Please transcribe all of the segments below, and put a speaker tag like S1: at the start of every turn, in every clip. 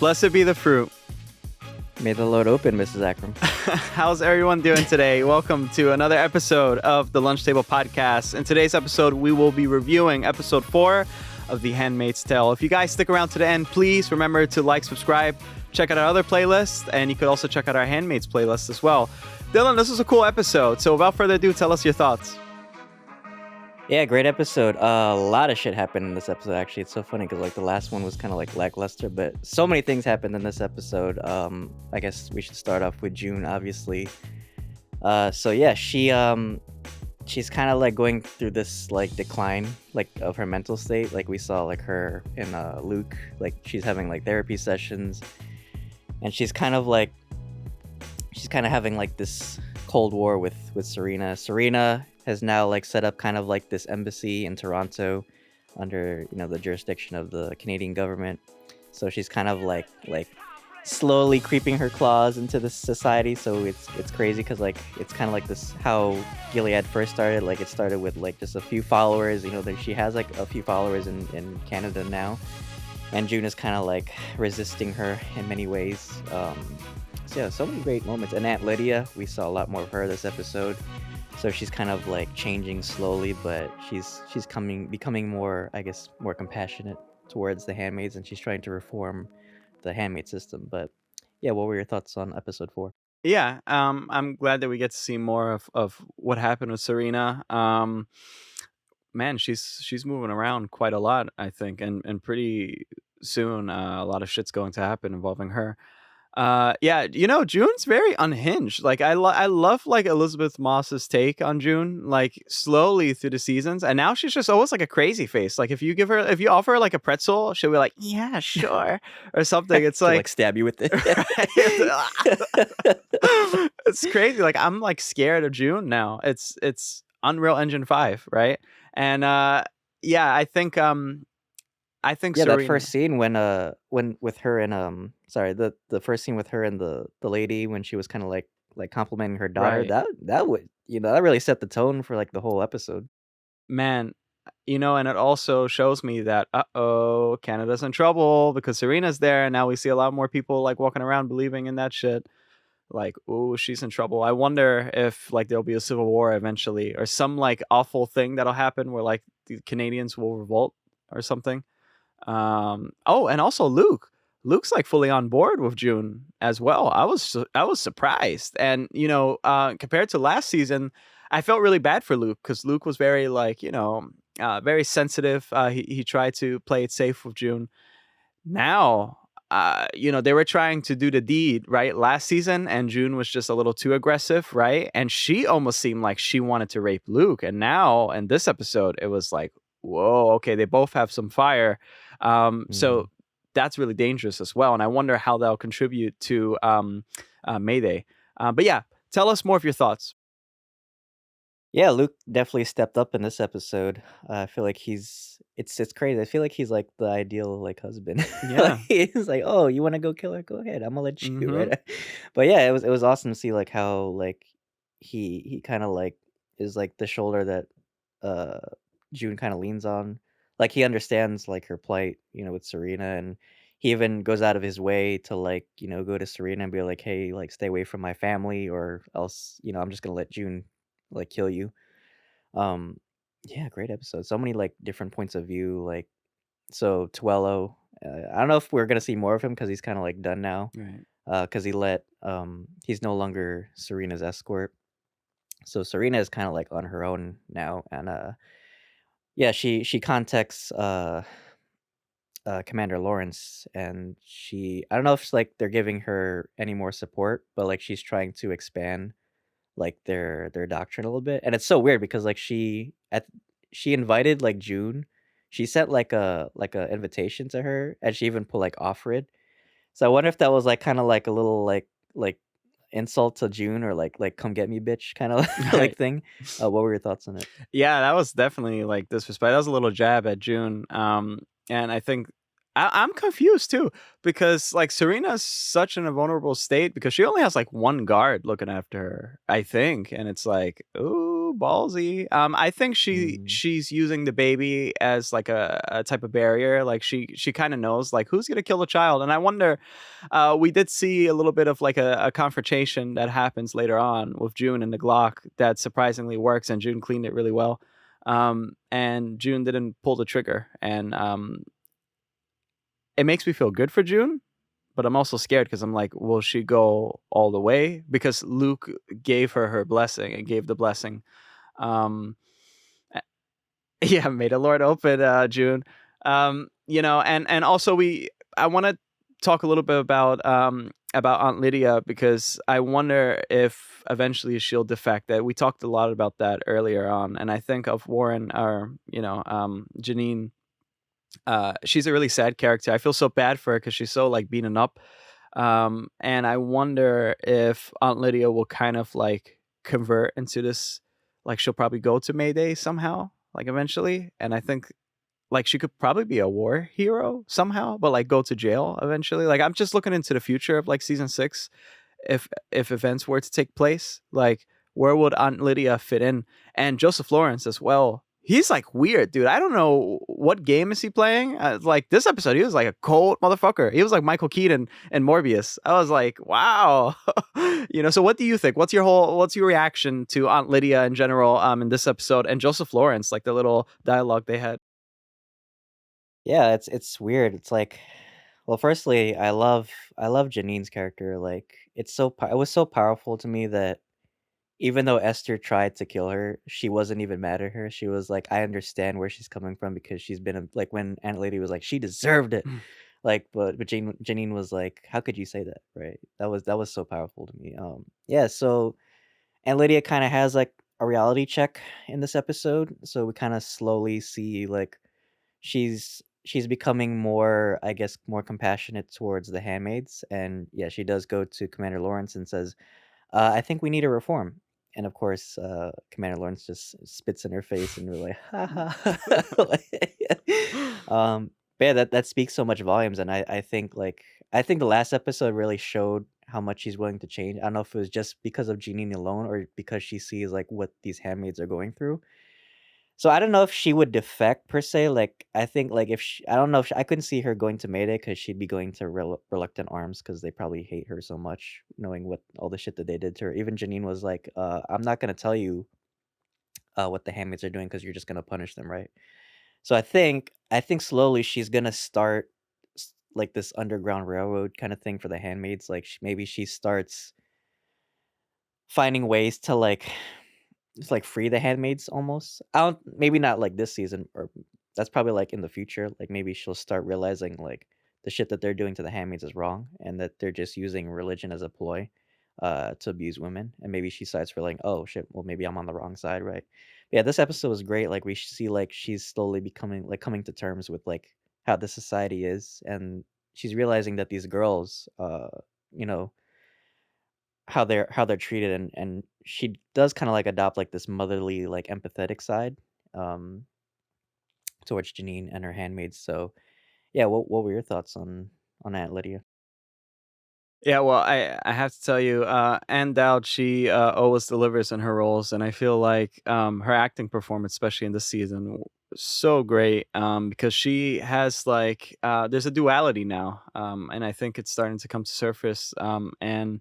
S1: Blessed be the fruit.
S2: May the Lord open, Mrs. Akram.
S1: How's everyone doing today? Welcome to another episode of the Lunch Table Podcast. In today's episode, we will be reviewing episode 4 of The Handmaid's Tale. If you guys stick around to the end, please remember to like, subscribe, check out our other playlists, and you could also check out our Handmaids playlist as well. Dylan, this was a cool episode, so without further ado, tell us your thoughts.
S2: Yeah, great episode. A lot of shit happened in this episode, actually. It's so funny because like the last one was kind of like lackluster, but so many things happened in this episode. I guess we should start off with June, obviously. So yeah, she's kind of like going through this like decline like of her mental state. Like we saw like her in Luke, like she's having like therapy sessions, and she's kind of having like this cold war with Serena. Serena has now like set up kind of like this embassy in Toronto under, you know, the jurisdiction of the Canadian government. So she's kind of like slowly creeping her claws into this society. So it's crazy because like it's kind of like this how Gilead first started. Like it started with like just a few followers, you know, that she has like a few followers in Canada now, and June is kind of like resisting her in many ways. So yeah, so many great moments. And Aunt Lydia, we saw a lot more of her this episode. So she's kind of like changing slowly, but she's becoming more, I guess, more compassionate towards the handmaids, and she's trying to reform the handmaid system. But yeah, what were your thoughts on episode 4?
S1: Yeah, I'm glad that we get to see more of what happened with Serena. Man, she's moving around quite a lot, I think, and pretty soon a lot of shit's going to happen involving her. Yeah, you know, June's very unhinged. Like I love like Elizabeth Moss's take on June, like slowly through the seasons, and now she's just almost like a crazy face. Like if you offer her like a pretzel, she'll be like, yeah, sure, or something. It's
S2: She'll,
S1: like,
S2: like stab you with it.
S1: it's crazy. Like I'm like scared of June now. It's Unreal Engine 5, right? And yeah, I think
S2: Yeah,
S1: Serena.
S2: that first scene when with her and sorry, the first scene with her and the lady when she was kind of like complimenting her daughter,
S1: Right.
S2: that would, you know, that really set the tone for like the whole episode.
S1: Man, you know, and it also shows me that Canada's in trouble because Serena's there, and now we see a lot more people like walking around believing in that shit. Like, oh, she's in trouble. I wonder if like there'll be a civil war eventually, or some like awful thing that'll happen where like the Canadians will revolt or something. Oh, and also Luke. Luke's like fully on board with June as well. I was surprised, and you know, compared to last season, I felt really bad for Luke because Luke was very like, you know, very sensitive. He tried to play it safe with June. Now, you know, they were trying to do the deed right last season, and June was just a little too aggressive, right? And she almost seemed like she wanted to rape Luke. And now in this episode, it was like, whoa, okay, they both have some fire. So that's really dangerous as well. And I wonder how that'll contribute to Mayday. But yeah, tell us more of your thoughts.
S2: Yeah, Luke definitely stepped up in this episode. I feel like it's crazy. I feel like he's like the ideal like husband.
S1: Yeah.
S2: Like, he's like, oh, you want to go kill her? Go ahead. I'm gonna let you.
S1: Hmm.
S2: Right. But yeah, it was awesome to see like how like he kind of like is like the shoulder that uh June kind of leans on. Like he understands like her plight, you know, with Serena, and he even goes out of his way to like, you know, go to Serena and be like, hey, like stay away from my family, or else, you know, I'm just gonna let June like kill you. Um, yeah, great episode. So many like different points of view. Like so, Tuello. I don't know if we're gonna see more of him because he's kind of like done now.
S1: Right.
S2: Because he's no longer Serena's escort. So Serena is kind of like on her own now, and yeah, she contacts Commander Lawrence, and I don't know if it's like they're giving her any more support, but like she's trying to expand like their doctrine a little bit. And it's so weird because like she invited like June. She sent like a invitation to her, and she even put like offer it. So I wonder if that was like kind of like a little like insult to June, or like come get me bitch kind of like
S1: Right.
S2: thing. What were your thoughts on it?
S1: Yeah, that was definitely like disrespect. That was a little jab at June. And I think I'm confused too because like Serena's such in a vulnerable state because she only has like one guard looking after her, I think, and it's like, ooh, ooh, ballsy. I think
S2: Mm.
S1: she's using the baby as like a type of barrier. Like she kind of knows like who's gonna kill the child, and I wonder. We did see a little bit of like a confrontation that happens later on with June and the Glock that surprisingly works, and June cleaned it really well. And June didn't pull the trigger, and it makes me feel good for June, but I'm also scared because I'm like, will she go all the way? Because Luke gave her her blessing and gave the blessing. Um, a- yeah, may the Lord open, June. And also I want to talk a little bit about Aunt Lydia because I wonder if eventually she'll defect. That we talked a lot about that earlier on, and I think of Warren or Janine. She's a really sad character. I feel so bad for her because she's so like beaten up. And I wonder if Aunt Lydia will kind of like convert into this, like she'll probably go to Mayday somehow, like eventually. And I think like she could probably be a war hero somehow, but like go to jail eventually. Like I'm just looking into the future of like season 6 if events were to take place, like where would Aunt Lydia fit in? And Joseph Lawrence as well. He's like weird, dude. I don't know what game is he playing. Like this episode, he was like a cold motherfucker. He was like Michael Keaton and Morbius. I was like, wow. So what do you think? What's your reaction to Aunt Lydia in general in this episode and Joseph Lawrence, like the little dialogue they had?
S2: Yeah, it's weird. It's like, well, firstly, I love Janine's character. Like, it was so powerful to me that even though Esther tried to kill her, she wasn't even mad at her. She was like, I understand where she's coming from because she's been like when Aunt Lady was like, she deserved it. Like, but Janine was like, how could you say that? Right? That was so powerful to me. Yeah. So Aunt Lydia kind of has like a reality check in this episode. So we kind of slowly see like she's becoming more, I guess, more compassionate towards the handmaids. And yeah, she does go to Commander Lawrence and says, I think we need a reform. And of course, Commander Lawrence just spits in her face and we're like, ha ha. Like, but yeah, that speaks so much volumes. And I think the last episode really showed how much she's willing to change. I don't know if it was just because of Jeanine alone or because she sees like what these handmaids are going through. So I don't know if she would defect per se. Like I think like if I don't know if I couldn't see her going to Mayday because she'd be going to Reluctant Arms because they probably hate her so much, knowing what all the shit that they did to her. Even Janine was like, "I'm not gonna tell you what the handmaids are doing because you're just gonna punish them, right?" So I think slowly she's gonna start like this underground railroad kind of thing for the handmaids. Like maybe she starts finding ways to like it's like free the handmaids almost. I don't maybe not like this season or that's probably like in the future. Like maybe she'll start realizing like the shit that they're doing to the handmaids is wrong and that they're just using religion as a ploy to abuse women. And maybe she starts realizing, oh shit, well maybe I'm on the wrong side, right? Yeah, this episode was great. Like we see like she's slowly becoming like coming to terms with like how the society is and she's realizing that these girls you know how they're treated and she does kind of like adopt like this motherly like empathetic side um towards Janine and her handmaids. So yeah, what were your thoughts on Aunt Lydia?
S1: Yeah, well, I have to tell you, Ann Dowd, she always delivers in her roles, and I feel like her acting performance, especially in this season, was so great because she has like there's a duality now, and I think it's starting to come to surface. And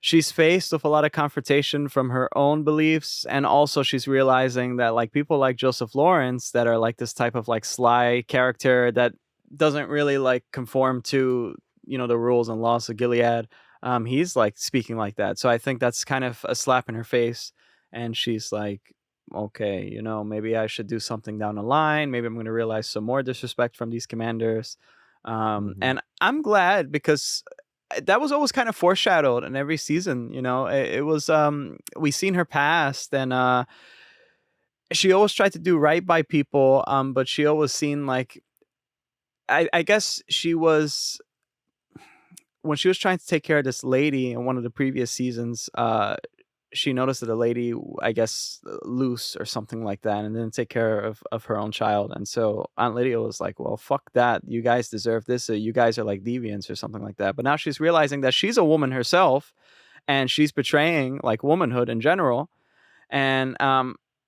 S1: she's faced with a lot of confrontation from her own beliefs, and also she's realizing that like people like Joseph Lawrence that are like this type of like sly character that doesn't really like conform to the rules and laws of Gilead. He's like speaking like that, so I think that's kind of a slap in her face, and she's like, okay, maybe I should do something down the line. Maybe I'm going to realize some more disrespect from these commanders.
S2: Hmm.
S1: And I'm glad because that was always kind of foreshadowed in every season. It was we seen her past, and she always tried to do right by people, but she always seemed like I guess she was when she was trying to take care of this lady in one of the previous seasons. She noticed that the lady, I guess, loose or something like that, and didn't take care of her own child. And so Aunt Lydia was like, "Well, fuck that. You guys deserve this. You guys are like deviants or something like that." But now she's realizing that she's a woman herself, and she's betraying like womanhood in general. and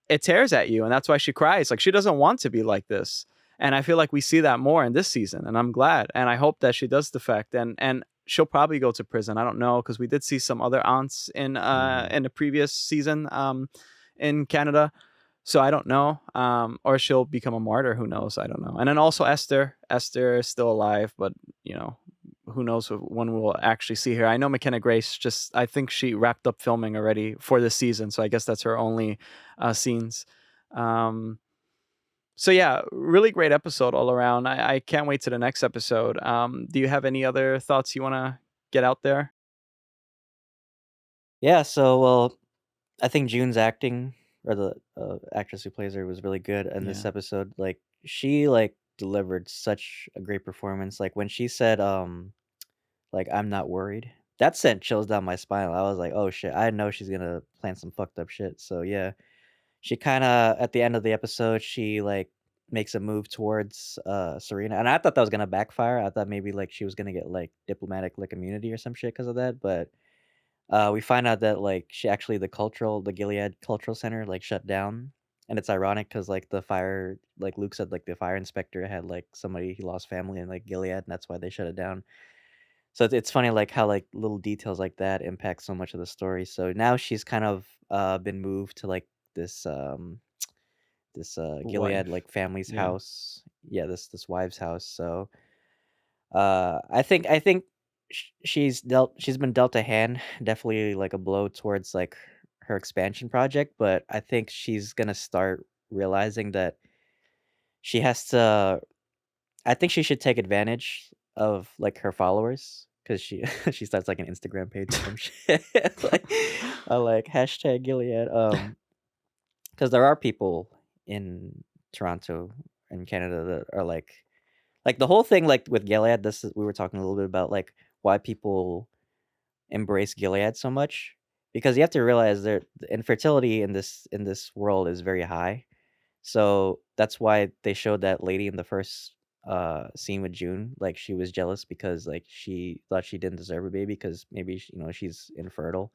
S1: it tears at you, and that's why she cries. Like she doesn't want to be like this, and I feel like we see that more in this season, and I'm glad, and I hope that she does defect, and she'll probably go to prison. I don't know, because we did see some other aunts
S2: Hmm.
S1: in the previous season in Canada. So I don't know, or she'll become a martyr. Who knows? I don't know. And then also Esther. Esther is still alive, but you know, who knows when we'll actually see her. I know McKenna Grace. Just I think she wrapped up filming already for this season, so I guess that's her only scenes. Um, so yeah, really great episode all around. I can't wait to the next episode. Do you have any other thoughts you want to get out there?
S2: Yeah. So, well, I think June's acting, or the actress who plays her, was really good in this
S1: Yeah.
S2: episode. Like she like delivered such a great performance. Like when she said, like I'm not worried. That sent chills down my spine. I was like, oh shit, I know she's gonna plan some fucked up shit. So yeah, she kind of at the end of the episode, she like makes a move towards Serena, and I thought that was gonna backfire. I thought maybe like she was gonna get like diplomatic like immunity or some shit because of that, but we find out that, like, she actually the Gilead Cultural Center, like, shut down, and it's ironic because like, Luke said, like, the fire inspector had, like, somebody he lost family in, like, Gilead, and that's why they shut it down. So it's funny, like, how, like, little details like that impact so much of the story. So now she's kind of, been moved to, like, this, Gilead,
S1: Wife.
S2: like, family's
S1: Yeah.
S2: house. Yeah, this wives' house, so I think she's been dealt a hand, definitely like a blow towards like her expansion project, but I think she's gonna start realizing that she has to. I think she should take advantage of like her followers because she she starts like an Instagram page or some shit like hashtag Gilead. Because there are people in Toronto and Canada that are like, the whole thing, like, with Gilead, this is we were talking a little bit about, like, why people embrace Gilead so much, because you have to realize that the infertility in this world is very high, so that's why they showed that lady in the first, scene with June, like, she was jealous because, like, she thought she didn't deserve a baby because maybe she's infertile.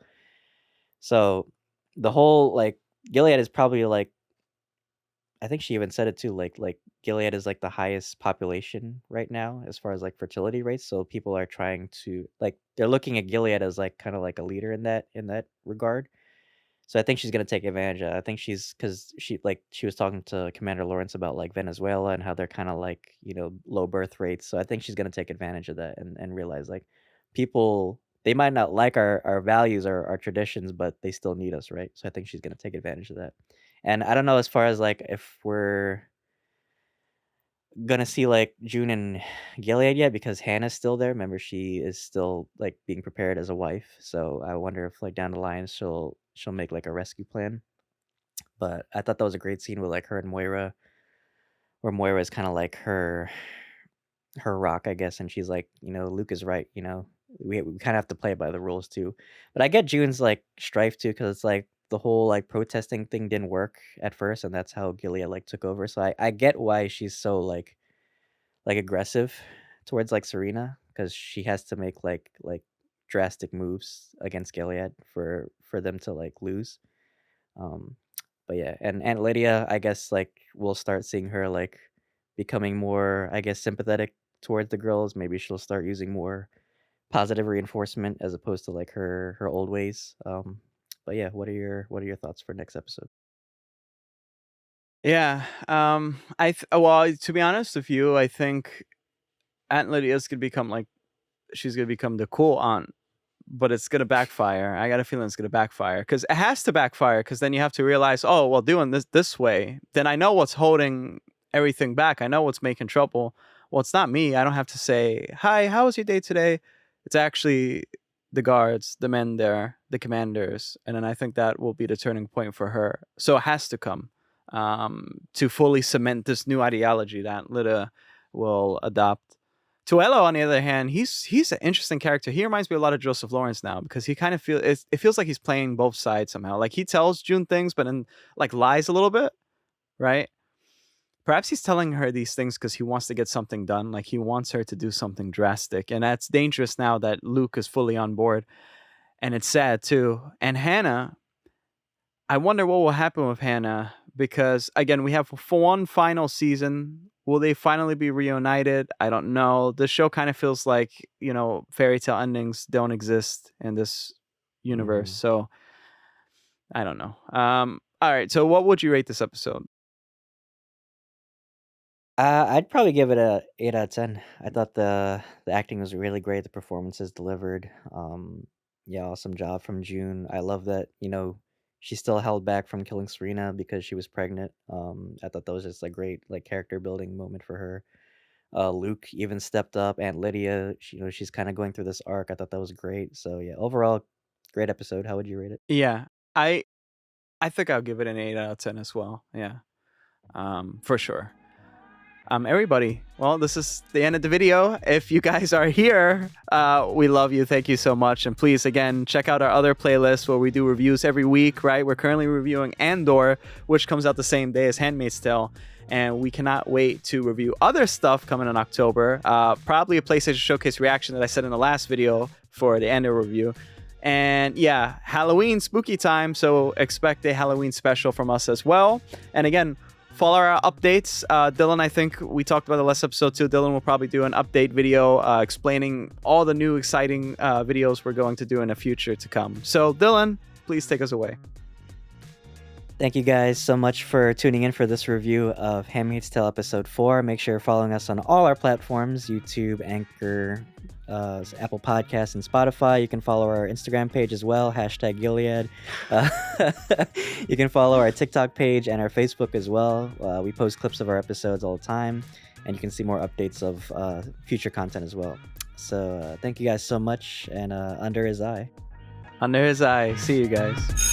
S2: So, the whole, like Gilead is probably, like I think she even said it too, like Gilead is like the highest population right now as far as like fertility rates. So people are trying to like they're looking at Gilead as like kind of like a leader in that regard. So I think she's gonna take advantage of it. I think she's because she was talking to Commander Lawrence about like Venezuela and how they're kind of like low birth rates. So I think she's gonna take advantage of that and realize like people they might not like our values or our traditions, but they still need us, right? So I think she's gonna take advantage of that. And I don't know as far as like if we're gonna see like June and Gilead yet because Hannah's still there. Remember, she is still like being prepared as a wife. So I wonder if like down the line she'll make like a rescue plan. But I thought that was a great scene with like her and Moira, where Moira is kind of like her rock, I guess, and she's like, Luke is right. We kind of have to play by the rules too. But I get June's like strife too because it's like the whole like protesting thing didn't work at first, and that's how Gilead like took over. So I get why she's so like aggressive towards like Serena because she has to make like drastic moves against Gilead for them to like lose. Um, but yeah, and Lydia, I guess like we'll start seeing her like becoming more, I guess, sympathetic towards the girls. Maybe she'll start using more positive reinforcement as opposed to like her old ways. But yeah, what are your thoughts for next episode?
S1: Yeah. Well, to be honest with you, I think Aunt Lydia's gonna become like she's gonna become the cool aunt, but it's gonna backfire. I got a feeling it's gonna backfire because it has to backfire. Because then you have to realize, oh, well, doing this way, then I know what's holding everything back. I know what's making trouble. Well, it's not me. I don't have to say, "Hi, how was your day today?" It's actually the guards, the men there, the commanders, and then I think that will be the turning point for her. So it has to come to fully cement this new ideology that Lita will adopt. Tuello, on the other hand, he's an interesting character. He reminds me a lot of Joseph Lawrence now because he kind of it feels like he's playing both sides somehow. Like he tells June things, but then like lies a little bit, right? Perhaps he's telling her these things because he wants to get something done. Like he wants her to do something drastic, and that's dangerous now that Luke is fully on board. And it's sad too. And Hannah, I wonder what will happen with Hannah, because again, we have one final season. Will they finally be reunited? I don't know. The show kind of feels like, fairy tale endings don't exist in this universe.
S2: Hmm.
S1: So I don't know. All right. So what would you rate this episode?
S2: I'd probably give it a 8 out of 10. I thought the acting was really great. The performances delivered. Yeah, awesome job from June. I love that she still held back from killing Serena because she was pregnant. I thought that was just a great like character building moment for her. Luke even stepped up. Aunt Lydia, she's kind of going through this arc. I thought that was great. So yeah, overall, great episode. How would you rate it?
S1: Yeah, I I think I'll give it an 8 out of 10 as well. Yeah, for sure. Everybody, well, this is the end of the video. If you guys are here, we love you. Thank you so much. And please, again, check out our other playlists where we do reviews every week, right? We're currently reviewing Andor, which comes out the same day as Handmaid's Tale. And we cannot wait to review other stuff coming in October. Probably a PlayStation Showcase reaction that I said in the last video for the Andor review. And yeah, Halloween, spooky time. So expect a Halloween special from us as well. And again, follow our updates. Dylan, I think we talked about the last episode too. Dylan will probably do an update video explaining all the new exciting videos we're going to do in the future to come. So Dylan, please take us away.
S2: Thank you guys so much for tuning in for this review of Handmaid's Tale Episode 4. Make sure you're following us on all our platforms, YouTube, Anchor, Apple Podcasts, and Spotify. You can follow our Instagram page as well, #Gilead. You can follow our TikTok page and our Facebook as well. We post clips of our episodes all the time, and you can see more updates of future content as well. So thank you guys so much, and under his eye.
S1: Under his eye. See you guys.